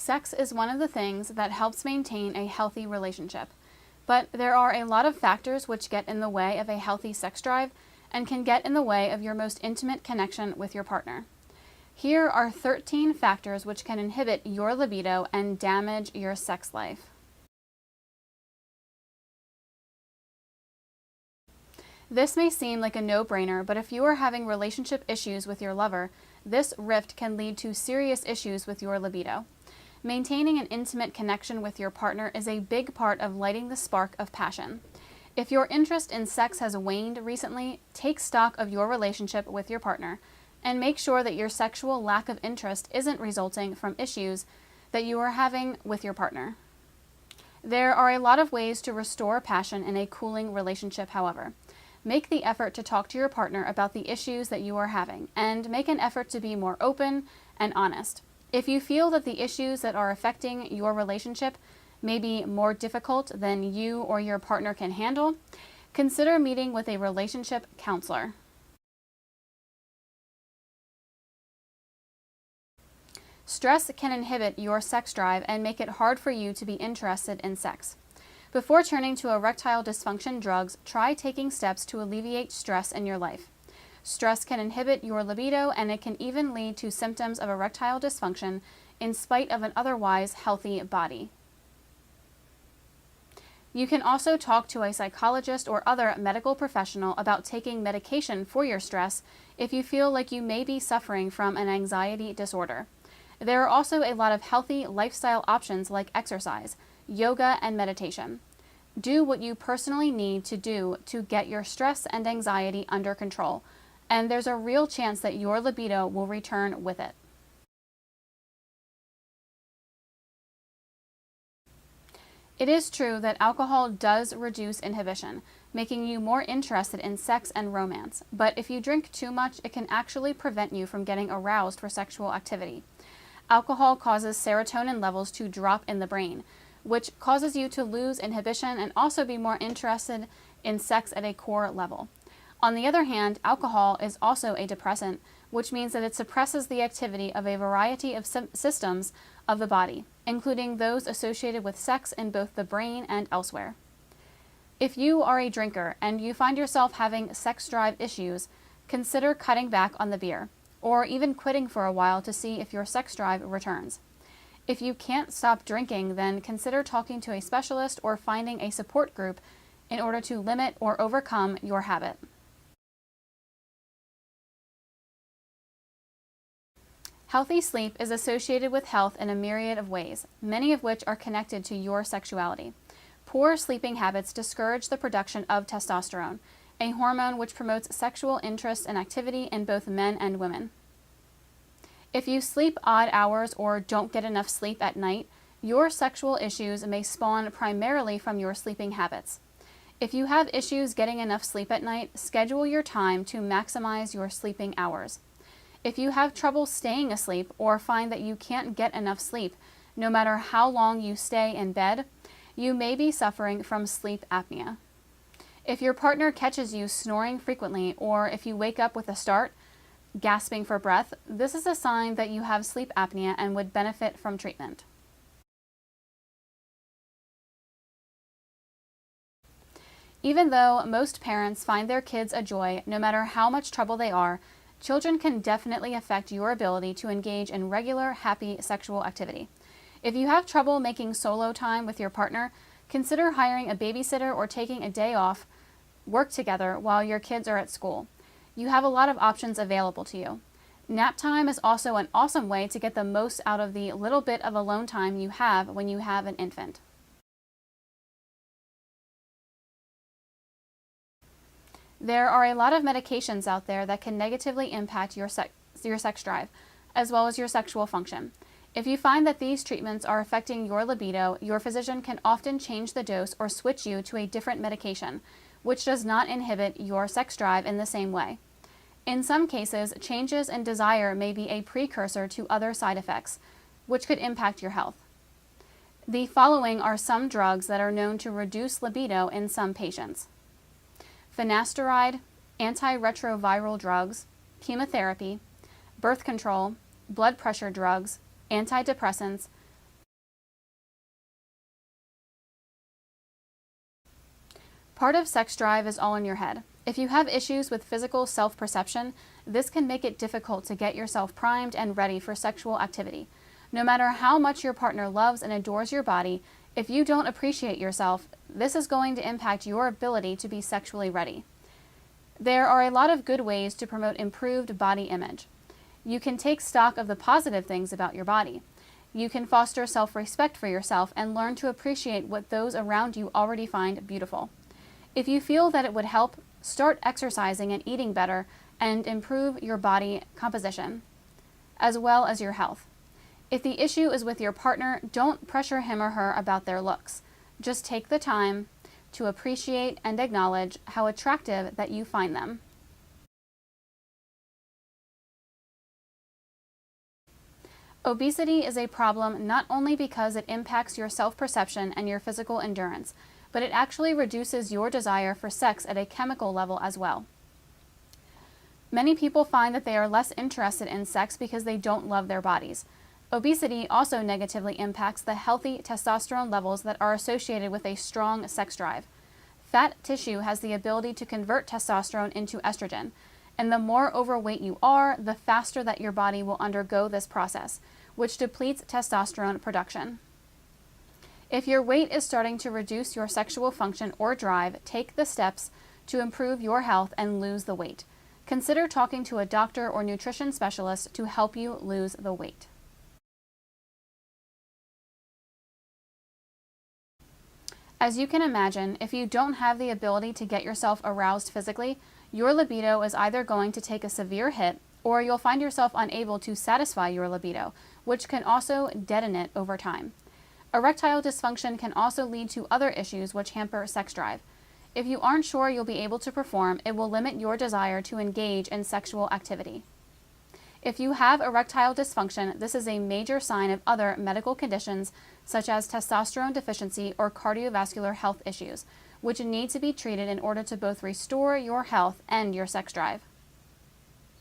Sex is one of the things that helps maintain a healthy relationship, but there are a lot of factors which get in the way of a healthy sex drive and can get in the way of your most intimate connection with your partner. Here are 13 factors which can inhibit your libido and damage your sex life. This may seem like a no-brainer, but if you are having relationship issues with your lover, this rift can lead to serious issues with your libido. Maintaining an intimate connection with your partner is a big part of lighting the spark of passion. If your interest in sex has waned recently, take stock of your relationship with your partner and make sure that your sexual lack of interest isn't resulting from issues that you are having with your partner. There are a lot of ways to restore passion in a cooling relationship, however. Make the effort to talk to your partner about the issues that you are having, and make an effort to be more open and honest. If you feel that the issues that are affecting your relationship may be more difficult than you or your partner can handle, consider meeting with a relationship counselor. Stress can inhibit your sex drive and make it hard for you to be interested in sex. Before turning to erectile dysfunction drugs, try taking steps to alleviate stress in your life. Stress can inhibit your libido, and it can even lead to symptoms of erectile dysfunction in spite of an otherwise healthy body. You can also talk to a psychologist or other medical professional about taking medication for your stress if you feel like you may be suffering from an anxiety disorder. There are also a lot of healthy lifestyle options like exercise, yoga, and meditation. Do what you personally need to do to get your stress and anxiety under control, and there's a real chance that your libido will return with it. It is true that alcohol does reduce inhibition, making you more interested in sex and romance, but if you drink too much, it can actually prevent you from getting aroused for sexual activity. Alcohol causes serotonin levels to drop in the brain, which causes you to lose inhibition and also be more interested in sex at a core level. On the other hand, alcohol is also a depressant, which means that it suppresses the activity of a variety of systems of the body, including those associated with sex in both the brain and elsewhere. If you are a drinker and you find yourself having sex drive issues, consider cutting back on the beer, or even quitting for a while to see if your sex drive returns. If you can't stop drinking, then consider talking to a specialist or finding a support group in order to limit or overcome your habit. Healthy sleep is associated with health in a myriad of ways, many of which are connected to your sexuality. Poor sleeping habits discourage the production of testosterone, a hormone which promotes sexual interest and activity in both men and women. If you sleep odd hours or don't get enough sleep at night, your sexual issues may spawn primarily from your sleeping habits. If you have issues getting enough sleep at night, schedule your time to maximize your sleeping hours. If you have trouble staying asleep or find that you can't get enough sleep, no matter how long you stay in bed, you may be suffering from sleep apnea. If your partner catches you snoring frequently, or if you wake up with a start, gasping for breath, this is a sign that you have sleep apnea and would benefit from treatment. Even though most parents find their kids a joy, no matter how much trouble they are, children can definitely affect your ability to engage in regular, happy sexual activity. If you have trouble making solo time with your partner, consider hiring a babysitter or taking a day off work together while your kids are at school. You have a lot of options available to you. Nap time is also an awesome way to get the most out of the little bit of alone time you have when you have an infant. There are a lot of medications out there that can negatively impact your sex drive, as well as your sexual function. If you find that these treatments are affecting your libido, your physician can often change the dose or switch you to a different medication, which does not inhibit your sex drive in the same way. In some cases, changes in desire may be a precursor to other side effects, which could impact your health. The following are some drugs that are known to reduce libido in some patients: finasteride, antiretroviral drugs, chemotherapy, birth control, blood pressure drugs, antidepressants, Part of sex drive is all in your head. If you have issues with physical self-perception, this can make it difficult to get yourself primed and ready for sexual activity. No matter how much your partner loves and adores your body, if you don't appreciate yourself, this is going to impact your ability to be sexually ready. There are a lot of good ways to promote improved body image. You can take stock of the positive things about your body. You can foster self-respect for yourself and learn to appreciate what those around you already find beautiful. If you feel that it would help, start exercising and eating better and improve your body composition, as well as your health. If the issue is with your partner, don't pressure him or her about their looks. Just take the time to appreciate and acknowledge how attractive that you find them. Obesity is a problem not only because it impacts your self-perception and your physical endurance, but it actually reduces your desire for sex at a chemical level as well. Many people find that they are less interested in sex because they don't love their bodies. Obesity also negatively impacts the healthy testosterone levels that are associated with a strong sex drive. Fat tissue has the ability to convert testosterone into estrogen, and the more overweight you are, the faster that your body will undergo this process, which depletes testosterone production. If your weight is starting to reduce your sexual function or drive, take the steps to improve your health and lose the weight. Consider talking to a doctor or nutrition specialist to help you lose the weight. As you can imagine, if you don't have the ability to get yourself aroused physically, your libido is either going to take a severe hit or you'll find yourself unable to satisfy your libido, which can also deaden it over time. Erectile dysfunction can also lead to other issues which hamper sex drive. If you aren't sure you'll be able to perform, it will limit your desire to engage in sexual activity. If you have erectile dysfunction, this is a major sign of other medical conditions such as testosterone deficiency or cardiovascular health issues, which need to be treated in order to both restore your health and your sex drive.